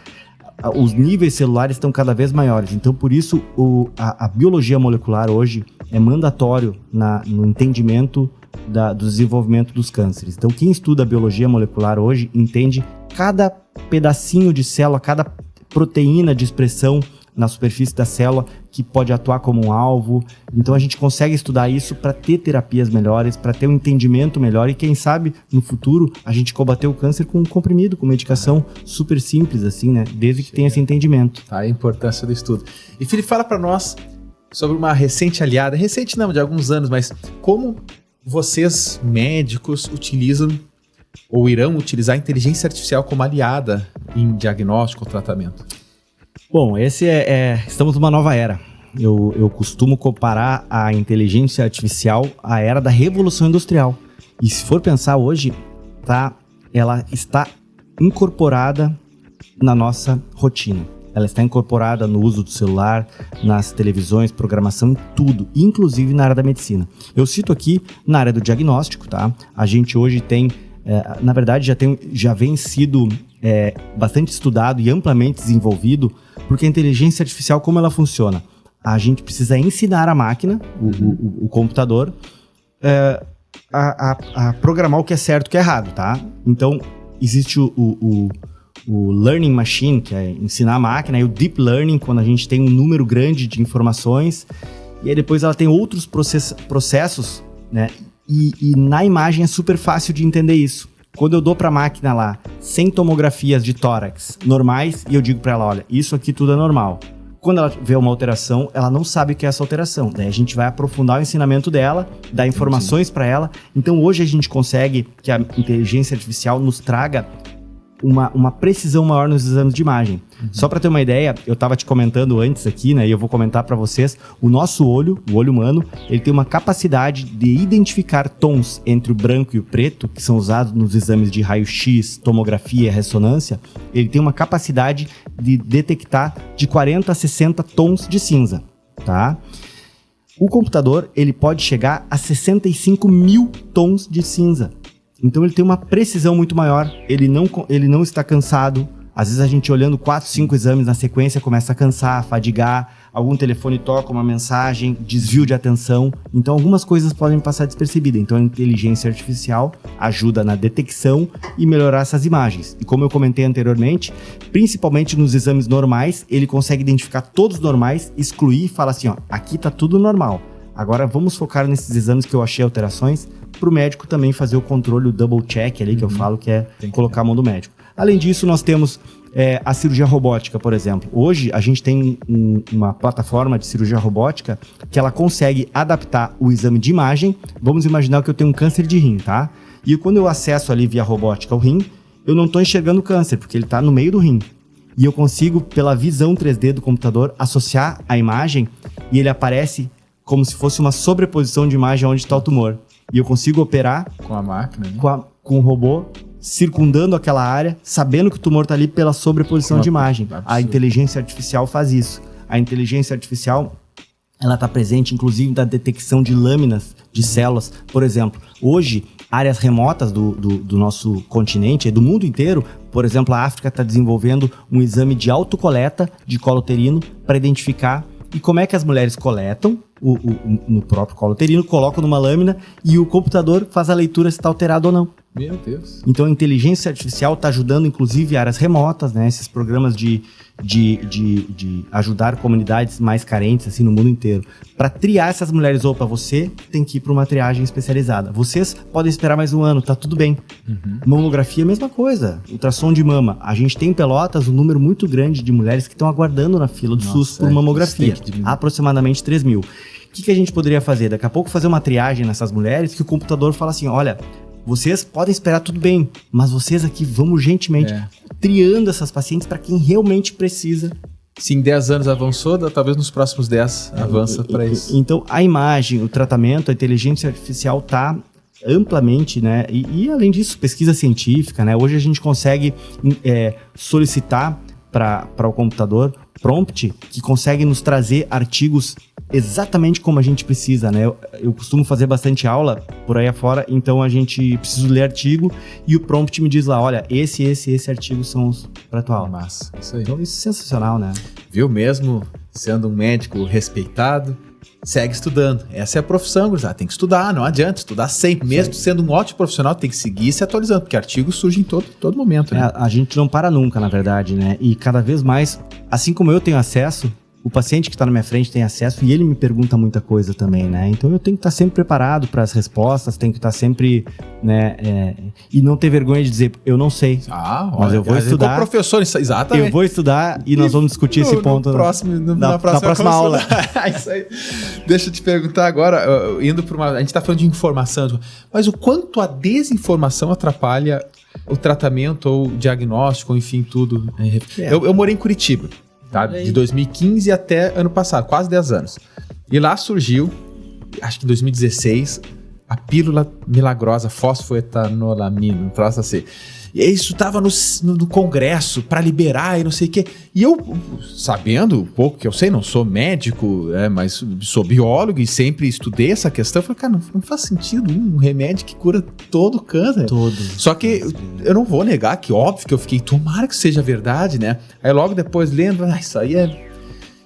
Os níveis celulares estão cada vez maiores. Então, por isso, a biologia molecular hoje é mandatório no entendimento do desenvolvimento dos cânceres. Então, quem estuda a biologia molecular hoje entende cada pedacinho de célula, cada proteína de expressão na superfície da célula que pode atuar como um alvo. Então a gente consegue estudar isso para ter terapias melhores, para ter um entendimento melhor e quem sabe no futuro a gente combater o câncer com um comprimido, com medicação super simples assim, né? Desde que tenha esse entendimento. Tá, a importância do estudo. E Felipe, fala para nós sobre uma recente aliada, recente não, de alguns anos, mas como vocês médicos utilizam ou irão utilizar a inteligência artificial como aliada em diagnóstico ou tratamento? Bom, estamos numa nova era. Eu costumo comparar a inteligência artificial à era da Revolução Industrial. E se for pensar hoje, ela está incorporada na nossa rotina. Ela está incorporada no uso do celular, nas televisões, programação, em tudo, inclusive na área da medicina. Eu cito aqui na área do diagnóstico, tá? A gente hoje tem, na verdade, já vem sido bastante estudado e amplamente desenvolvido, porque a inteligência artificial, como ela funciona? A gente precisa ensinar a máquina, o computador, a programar o que é certo e o que é errado, tá? Então, existe o Learning Machine, que é ensinar a máquina, e o Deep Learning, quando a gente tem um número grande de informações, e aí depois ela tem outros processos, né? E na imagem é super fácil de entender isso. Quando eu dou para a máquina lá 100 tomografias de tórax normais, e eu digo para ela, olha, isso aqui tudo é normal. Quando ela vê uma alteração, ela não sabe o que é essa alteração. Daí a gente vai aprofundar o ensinamento dela, dar informações para ela. Então hoje a gente consegue que a inteligência artificial nos traga uma precisão maior nos exames de imagem. Só para ter uma ideia, eu estava te comentando antes aqui, né, e eu vou comentar para vocês, o nosso olho, o olho humano, ele tem uma capacidade de identificar tons entre o branco e o preto, que são usados nos exames de raio-x, tomografia e ressonância. Ele tem uma capacidade de detectar de 40 a 60 tons de cinza, tá? O computador, ele pode chegar a 65 mil tons de cinza. Então ele tem uma precisão muito maior, ele não está cansado. Às vezes a gente olhando 4, 5 exames na sequência começa a cansar, fadigar, algum telefone toca uma mensagem, desvio de atenção. Então algumas coisas podem passar despercebidas. Então a inteligência artificial ajuda na detecção e melhorar essas imagens. E como eu comentei anteriormente, principalmente nos exames normais, ele consegue identificar todos os normais, excluir e falar assim, ó, aqui tá tudo normal. Agora vamos focar nesses exames que eu achei alterações, para o médico também fazer o controle, o double check ali, que eu falo que é colocar a mão do médico. Além disso, nós temos a cirurgia robótica, por exemplo. Hoje, a gente tem uma plataforma de cirurgia robótica que ela consegue adaptar o exame de imagem. Vamos imaginar que eu tenho um câncer de rim, tá? E quando eu acesso ali via robótica o rim, eu não estou enxergando o câncer, porque ele está no meio do rim. E eu consigo, pela visão 3D do computador, associar a imagem e ele aparece como se fosse uma sobreposição de imagem onde está o tumor. E eu consigo operar com a máquina, né? com o robô circundando aquela área, sabendo que o tumor está ali pela sobreposição de imagem. Absurdo. A inteligência artificial faz isso. A inteligência artificial, ela está presente, inclusive, na detecção de lâminas de células. Por exemplo, hoje, áreas remotas do nosso continente, do mundo inteiro, por exemplo, a África está desenvolvendo um exame de autocoleta de colo uterino para identificar. E como é que as mulheres coletam no próprio colo uterino, colocam numa lâmina e o computador faz a leitura se está alterado ou não. Meu Deus. Então a inteligência artificial está ajudando, inclusive, áreas remotas, né? Esses programas de ajudar comunidades mais carentes, assim, no mundo inteiro. Para triar essas mulheres, opa, você tem que ir para uma triagem especializada. Vocês podem esperar mais um ano, tá tudo bem. Mamografia, mesma coisa. Ultrassom de mama. A gente tem em Pelotas um número muito grande de mulheres que estão aguardando na fila do SUS por mamografia. Aproximadamente 3 mil. O que a gente poderia fazer? Daqui a pouco fazer uma triagem nessas mulheres que o computador fala assim, olha, vocês podem esperar tudo bem, mas vocês aqui vão urgentemente triando essas pacientes para quem realmente precisa. Se em 10 anos avançou, talvez nos próximos 10 avança para isso. Então, a imagem, o tratamento, a inteligência artificial está amplamente, né? E além disso, pesquisa científica, né? Hoje a gente consegue solicitar para o computador prompt que consegue nos trazer artigos exatamente como a gente precisa, né? Eu costumo fazer bastante aula por aí afora, então a gente precisa ler artigo e o prompt me diz lá, olha, esse artigo são os para tua aula. Massa, isso aí. Então isso é sensacional, né? Viu? Mesmo sendo um médico respeitado, segue estudando. Essa é a profissão, gurizada. Tem que estudar, não adianta estudar sempre. Mesmo sendo um ótimo profissional, tem que seguir se atualizando, porque artigos surgem em todo momento, né? A gente não para nunca, na verdade, né? E cada vez mais, assim como eu tenho acesso, o paciente que está na minha frente tem acesso e ele me pergunta muita coisa também, né? Então eu tenho que estar sempre preparado para as respostas, tenho que estar sempre, né? E não ter vergonha de dizer, eu não sei. Mas eu vou estudar. Com professor, exatamente. Eu vou estudar e nós vamos discutir esse ponto na próxima aula. Isso aí. Deixa eu te perguntar agora, indo para uma. A gente está falando de informação, mas o quanto a desinformação atrapalha o tratamento ou o diagnóstico, ou enfim, tudo. Eu morei em Curitiba. Tá? De 2015 até ano passado, quase 10 anos. E lá surgiu, acho que em 2016, a pílula milagrosa fosfoetanolamina, um troço assim. E isso estava no Congresso para liberar e não sei o quê. E eu, sabendo um pouco que eu sei, não sou médico, mas sou biólogo e sempre estudei essa questão, eu falei, cara, não faz sentido um remédio que cura todo o câncer. Todo. Só que eu não vou negar que, óbvio que eu fiquei, tomara que seja verdade, né? Aí logo depois lendo,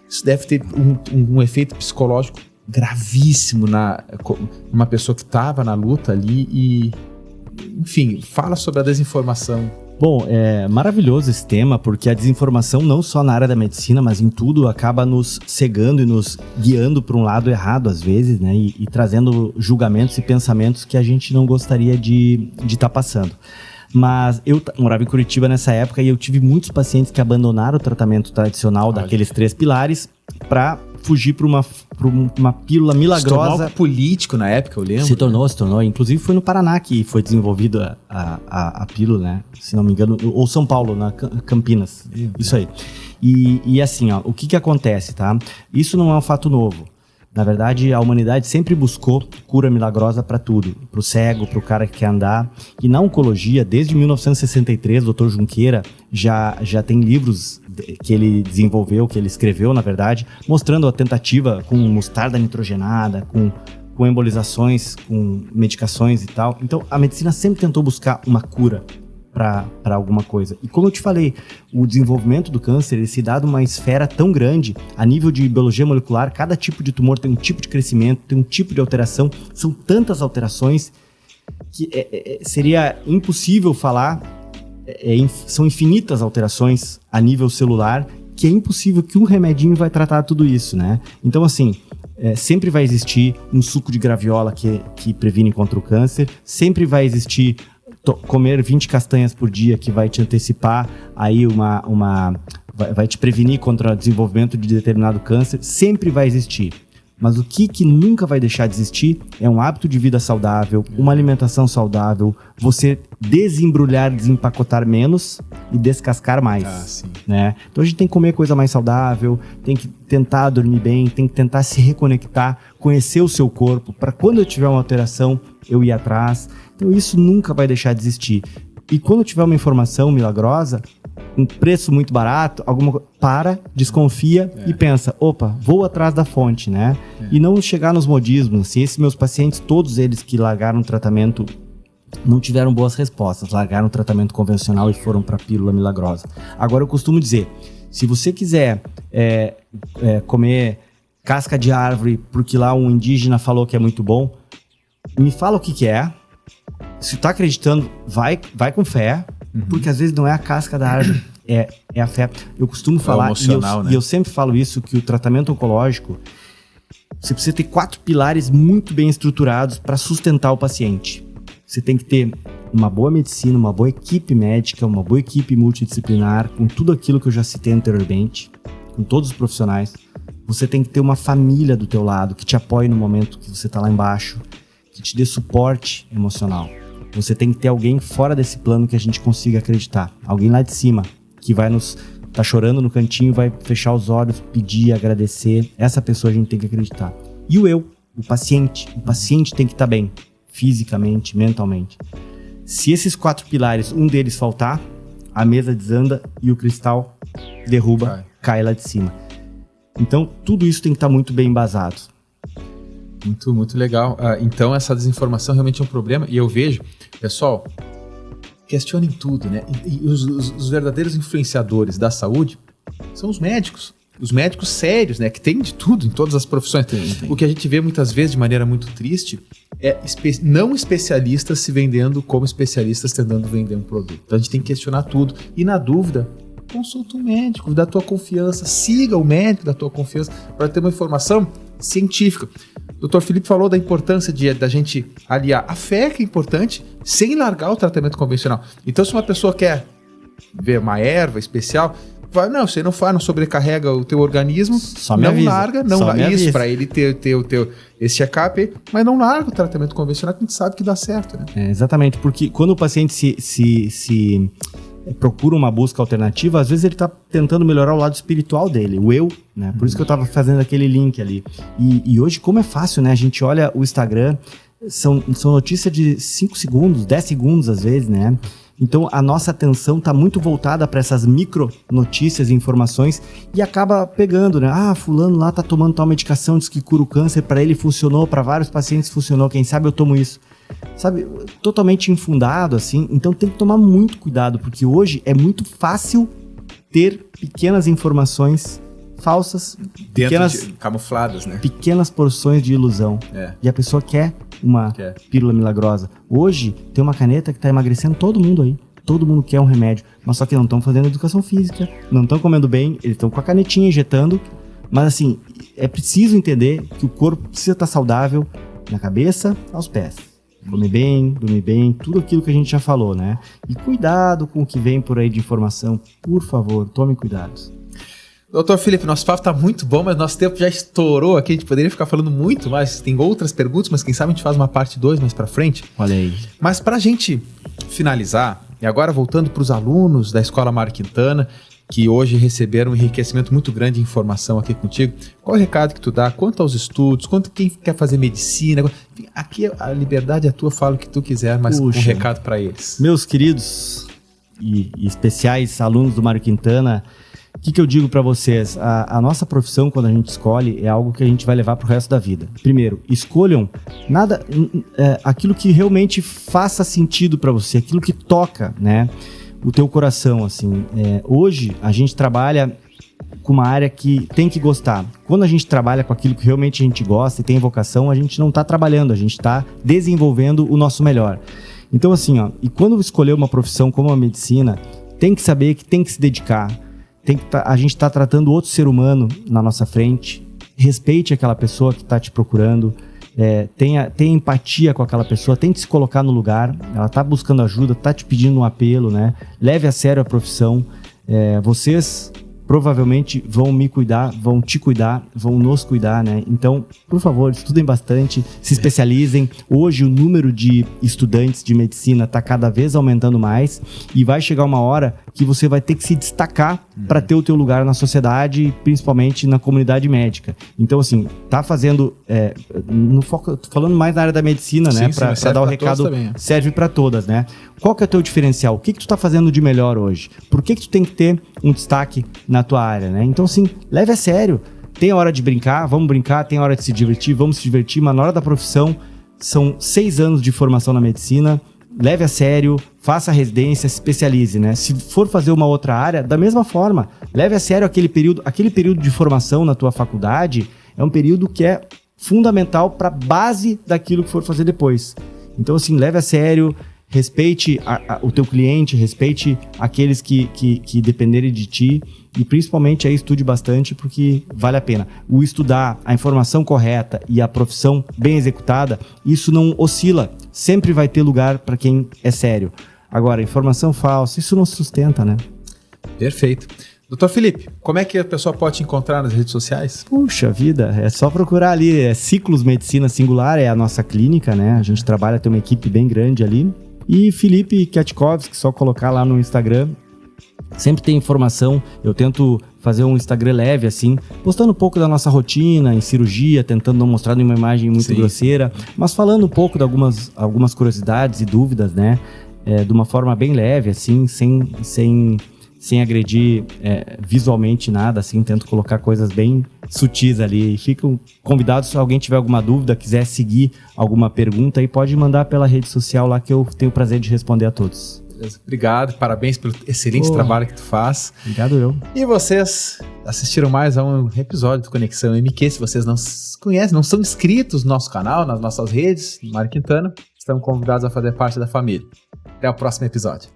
isso deve ter um efeito psicológico gravíssimo numa pessoa que estava na luta ali e enfim, fala sobre a desinformação. Bom, é maravilhoso esse tema, porque a desinformação, não só na área da medicina, mas em tudo, acaba nos cegando e nos guiando para um lado errado, às vezes, né? E trazendo julgamentos e pensamentos que a gente não gostaria de estar passando. Mas eu morava em Curitiba nessa época e eu tive muitos pacientes que abandonaram o tratamento tradicional daqueles 3 pilares para fugir para uma pílula milagrosa. Se tornou algo político na época, eu lembro. Se tornou. Inclusive foi no Paraná que foi desenvolvida a pílula, né? Se não me engano, ou São Paulo, na Campinas. Isso aí. E assim, ó, o que acontece, tá? Isso não é um fato novo. Na verdade, a humanidade sempre buscou cura milagrosa para tudo. Para o cego, para o cara que quer andar. E na oncologia, desde 1963, o Dr. Junqueira já tem livros que ele desenvolveu, que ele escreveu, na verdade, mostrando a tentativa com mostarda nitrogenada, com embolizações, com medicações e tal. Então, a medicina sempre tentou buscar uma cura para alguma coisa. E como eu te falei, o desenvolvimento do câncer, ele se dá de uma esfera tão grande, a nível de biologia molecular, cada tipo de tumor tem um tipo de crescimento, tem um tipo de alteração, são tantas alterações que seria impossível falar, são infinitas alterações a nível celular, que é impossível que um remedinho vai tratar tudo isso, né? Então, assim, sempre vai existir um suco de graviola que previne contra o câncer, sempre vai existir comer 20 castanhas por dia, que vai te antecipar aí vai te prevenir contra o desenvolvimento de determinado câncer, sempre vai existir. Mas o que nunca vai deixar de existir é um hábito de vida saudável, uma alimentação saudável, você desembrulhar, desempacotar menos e descascar mais, né? Então a gente tem que comer coisa mais saudável, tem que tentar dormir bem, tem que tentar se reconectar, conhecer o seu corpo, para quando eu tiver uma alteração, eu ir atrás. Então isso nunca vai deixar de existir. E quando tiver uma informação milagrosa, um preço muito barato, desconfia e pensa, opa, vou atrás da fonte, né? E não chegar nos modismos, assim, esses meus pacientes, todos eles que largaram o tratamento, não tiveram boas respostas, largaram o tratamento convencional e foram para a pílula milagrosa. Agora eu costumo dizer, se você quiser comer casca de árvore porque lá um indígena falou que é muito bom, me fala o que é. Se tu tá acreditando, vai com fé, porque às vezes não é a casca da árvore, é a fé. Eu costumo falar, emocional, né? E eu sempre falo isso, que o tratamento oncológico, você precisa ter 4 pilares muito bem estruturados para sustentar o paciente. Você tem que ter uma boa medicina, uma boa equipe médica, uma boa equipe multidisciplinar, com tudo aquilo que eu já citei anteriormente, com todos os profissionais. Você tem que ter uma família do teu lado, que te apoie no momento que você tá lá embaixo, que te dê suporte emocional. Você tem que ter alguém fora desse plano que a gente consiga acreditar. Alguém lá de cima, que vai tá chorando no cantinho, vai fechar os olhos, pedir, agradecer. Essa pessoa a gente tem que acreditar. E o paciente tem que estar bem, fisicamente, mentalmente. Se esses 4 pilares, um deles faltar, a mesa desanda e o cristal derruba, cai lá de cima. Então, tudo isso tem que estar muito bem embasado. Muito, muito legal. Então, essa desinformação realmente é um problema. E eu vejo, pessoal, questionem tudo, né? E os verdadeiros influenciadores da saúde são os médicos. Os médicos sérios, né? Que tem de tudo em todas as profissões. Tem. O que a gente vê muitas vezes, de maneira muito triste, é não especialistas se vendendo como especialistas tentando vender um produto. Então, a gente tem que questionar tudo. E, na dúvida, consulta um médico da tua confiança. Siga o médico da tua confiança para ter uma informação científica. O Dr. Felipe falou da importância da gente aliar a fé, que é importante, sem largar o tratamento convencional. Então, se uma pessoa quer ver uma erva especial, você não faz, não sobrecarrega o teu organismo, só me avisa. Não larga isso, para ele ter esse check-up aí, mas não larga o tratamento convencional, que a gente sabe que dá certo, né? Exatamente, porque quando o paciente se procura uma busca alternativa, às vezes ele está tentando melhorar o lado espiritual dele, o eu, né? Por isso que eu estava fazendo aquele link ali. E hoje, como é fácil, né? A gente olha o Instagram, são notícias de 5 segundos, 10 segundos às vezes, né? Então, a nossa atenção está muito voltada para essas micro notícias e informações e acaba pegando, né? Fulano lá tá tomando tal medicação, diz que cura o câncer, para ele funcionou, para vários pacientes funcionou, quem sabe eu tomo isso. Sabe, totalmente infundado, assim. Então tem que tomar muito cuidado, porque hoje é muito fácil ter pequenas informações falsas, camufladas, né? Pequenas porções de ilusão. E a pessoa quer uma pílula milagrosa. Hoje, tem uma caneta que tá emagrecendo todo mundo aí. Todo mundo quer um remédio. Mas só que não estão fazendo educação física, não estão comendo bem, eles estão com a canetinha injetando. Mas assim, é preciso entender que o corpo precisa estar saudável na cabeça aos pés. Comer bem, dormir bem, tudo aquilo que a gente já falou, né? E cuidado com o que vem por aí de informação. Por favor, tome cuidado. Doutor Felipe, nosso papo tá muito bom, mas nosso tempo já estourou aqui. A gente poderia ficar falando muito mais. Tem outras perguntas, mas quem sabe a gente faz uma parte 2 mais pra frente. Olha aí. Mas pra gente finalizar, e agora voltando pros alunos da Escola Mário Quintana, que hoje receberam um enriquecimento muito grande de informação aqui contigo, qual é o recado que tu dá quanto aos estudos, quanto quem quer fazer medicina? Aqui a liberdade é tua, fala o que tu quiser, mas um recado para eles. Meus queridos e especiais alunos do Mário Quintana, o que eu digo para vocês? A nossa profissão, quando a gente escolhe, é algo que a gente vai levar pro resto da vida. Primeiro, escolham aquilo que realmente faça sentido para você, aquilo que toca, né? O teu coração, assim. Hoje, a gente trabalha com uma área que tem que gostar. Quando a gente trabalha com aquilo que realmente a gente gosta e tem vocação, a gente não está trabalhando, a gente está desenvolvendo o nosso melhor. Então, assim, e quando escolher uma profissão como a medicina, tem que saber que tem que se dedicar, a gente está tratando outro ser humano na nossa frente, respeite aquela pessoa que está te procurando, tenha empatia com aquela pessoa, tente se colocar no lugar, ela está buscando ajuda, está te pedindo um apelo, né? Leve a sério a profissão. Vocês provavelmente vão me cuidar, vão te cuidar, vão nos cuidar, né? Então, por favor, estudem bastante, se especializem. Hoje o número de estudantes de medicina está cada vez aumentando mais e vai chegar uma hora que você vai ter que se destacar para ter o teu lugar na sociedade, principalmente na comunidade médica. Então, assim, tá fazendo... no foco, tô falando mais na área da medicina, né? Para dar o recado, serve para todas, né? Qual que é o teu diferencial? O que tu tá fazendo de melhor hoje? Por que tu tem que ter um destaque na tua área, né? Então, assim, leve a sério. Tem a hora de brincar, vamos brincar. Tem a hora de se divertir, vamos se divertir. Mas na hora da profissão, são 6 anos de formação na medicina. Leve a sério, faça a residência, se especialize, né? Se for fazer uma outra área, da mesma forma, leve a sério aquele período de formação na tua faculdade, é um período que é fundamental para a base daquilo que for fazer depois. Então, assim, leve a sério, respeite o teu cliente, respeite aqueles que dependerem de ti e principalmente aí estude bastante porque vale a pena. O estudar, a informação correta e a profissão bem executada, isso não oscila, sempre vai ter lugar para quem é sério. Agora, informação falsa, isso não se sustenta, né? Perfeito. Doutor Felipe, como é que a pessoa pode te encontrar nas redes sociais? Puxa vida, é só procurar ali, Ciclos Medicina Singular, é a nossa clínica, né? A gente trabalha, tem uma equipe bem grande ali. E Felipe Katkovski, só colocar lá no Instagram. Sempre tem informação, eu tento fazer um Instagram leve, assim, postando um pouco da nossa rotina em cirurgia, tentando não mostrar nenhuma imagem muito grosseira, mas falando um pouco de algumas curiosidades e dúvidas, né? De uma forma bem leve, assim, sem agredir visualmente nada, assim, tento colocar coisas bem sutis ali. E ficam convidados, se alguém tiver alguma dúvida, quiser seguir alguma pergunta, aí pode mandar pela rede social lá que eu tenho o prazer de responder a todos. Obrigado, parabéns pelo excelente trabalho que tu faz. Obrigado eu. E vocês assistiram mais a um episódio do Conexão MQ. Se vocês não conhecem, não são inscritos no nosso canal, nas nossas redes, Mário Quintana, estão convidados a fazer parte da família. Até o próximo episódio.